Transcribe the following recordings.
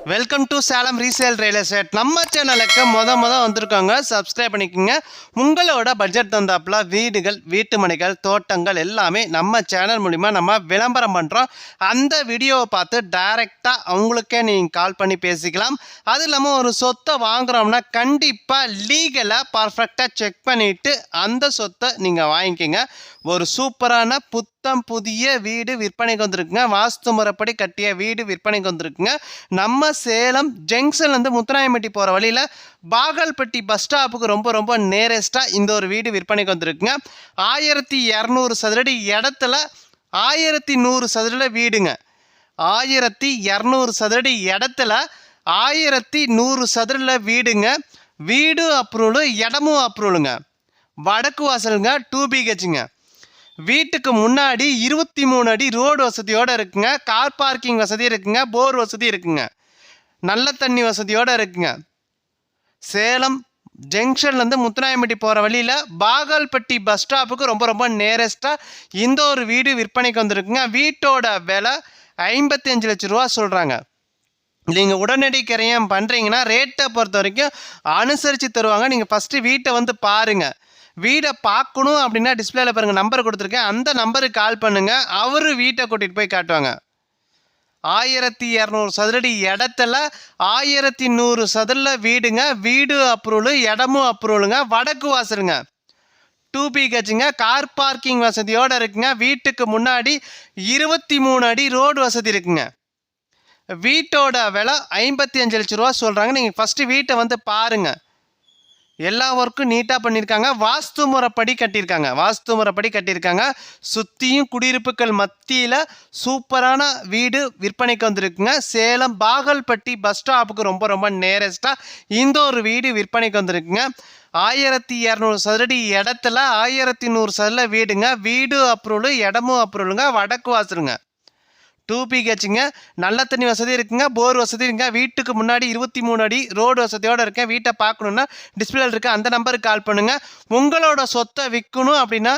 Welcome to Salem resale real estate. நம்ம சேனலுக்கு முத வந்திருக்காங்க, சப்ஸ்கிரைப் பண்ணிக்கோங்க. உங்களோட பட்ஜெட் தந்தாப்புல வீடுகள், வீட்டு மனைகள், தோட்டங்கள் எல்லாமே நம்ம சேனல் மூலிமா நம்ம விளம்பரம் பண்ணுறோம். அந்த வீடியோவை பார்த்து டைரெக்டாக அவங்களுக்கே நீங்கள் கால் பண்ணி பேசிக்கலாம். அது இல்லாமல் ஒரு சொத்தை வாங்குகிறோம்னா கண்டிப்பாக லீகலாக பர்ஃபெக்டாக செக் பண்ணிவிட்டு அந்த சொத்தை நீங்கள் வாங்கிக்கோங்க. ஒரு சூப்பரான புத்தம் புதிய வீடு விற்பனைக்கு வந்திருக்குங்க. வாஸ்து முறைப்படி கட்டிய வீடு விற்பனைக்கு வந்திருக்குங்க. நம்ம சேலம் ஜங்ஷன்லேருந்து முத்துராயம்பட்டி போகிற வழியில் பாகல்பட்டி பஸ் ஸ்டாப்புக்கு ரொம்ப நேரஸ்ட்டாக இந்த ஒரு வீடு விற்பனைக்கு வந்திருக்குங்க. 1200 சதுரடி இடத்துல 1100 சதுரடி வீடுங்க. 1200 சதுரடி இடத்துல 1100 சதுரடி வீடுங்க. வீடு அப்ரூவலு, இடமும் அப்ரூவலுங்க. வடக்கு வாசலுங்க, 2 BHங்க. வீட்டுக்கு முன்னாடி 23 அடி ரோடு வசதியோடு இருக்குங்க. கார் பார்க்கிங் வசதி இருக்குங்க. போர் வசதி இருக்குங்க. நல்ல தண்ணி வசதியோடு இருக்குங்க. சேலம் ஜங்ஷன்லேருந்து முத்துராயம்பட்டி போகிற வழியில் பாகல்பட்டி பஸ் ஸ்டாப்புக்கு ரொம்ப நேரஸ்ட்டாக இந்த ஒரு வீடு விற்பனைக்கு வந்திருக்குங்க. வீட்டோட விலை 55 லட்ச ரூபா சொல்கிறாங்க. நீங்கள் உடனடி கிரயம் பண்ணுறீங்கன்னா ரேட்டை பொறுத்த வரைக்கும் அனுசரித்து தருவாங்க. நீங்கள் ஃபஸ்ட்டு வீட்டை வந்து பாருங்கள். வீடை பார்க்கணும் அப்படின்னா டிஸ்பிளேல பாருங்கள், நம்பர் கொடுத்துருக்கேன். அந்த நம்பருக்கு கால் பண்ணுங்கள். அவர் வீட்டை கூட்டிகிட்டு போய் காட்டுவாங்க. 1200 சதுரடி இடத்துல 1100 சதுரல வீடுங்க. வீடு அப்ரூவலு, இடமும் அப்ரூவலுங்க. வடக்கு வாசலுங்க, 2 BHங்க. கார் பார்க்கிங் வசதியோடு இருக்குங்க. வீட்டுக்கு முன்னாடி 23 அடி ரோடு வசதி இருக்குங்க. வீட்டோட விலை 55 லட்ச ரூபா சொல்கிறாங்க. நீங்கள் ஃபஸ்ட்டு வீட்டை வந்து பாருங்கள். எல்லா ஒர்க்கும் நீட்டாக பண்ணியிருக்காங்க. வாஸ்து முறைப்படி கட்டியிருக்காங்க. சுற்றியும் குடியிருப்புகள் மத்தியில் சூப்பரான வீடு விற்பனைக்கு வந்திருக்குங்க. சேலம் பாகல்பட்டி பஸ் ஸ்டாப்புக்கு ரொம்ப நேரஸ்ட்டாக இந்த ஒரு வீடு விற்பனைக்கு வந்திருக்குங்க. 1200 சதுரடி இடத்துல 1100 சதுர வீடுங்க. வீடு அப்ரூவலு, இடமும் அப்ரூவலுங்க. வடக்கு வாசலுங்க, 2 BHங்க. நல்ல தண்ணி வசதி இருக்குங்க. போர் வசதி இருக்குங்க. வீட்டுக்கு முன்னாடி 23 அடி ரோடு வசதியோடு இருக்கேன். வீட்டை பார்க்கணுன்னா டிஸ்பிளேல இருக்க அந்த நம்பருக்கு கால் பண்ணுங்கள். உங்களோட சொத்தை விற்கணும் அப்படின்னா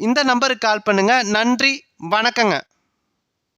இந்த நம்பருக்கு கால் பண்ணுங்கள். நன்றி, வணக்கங்க.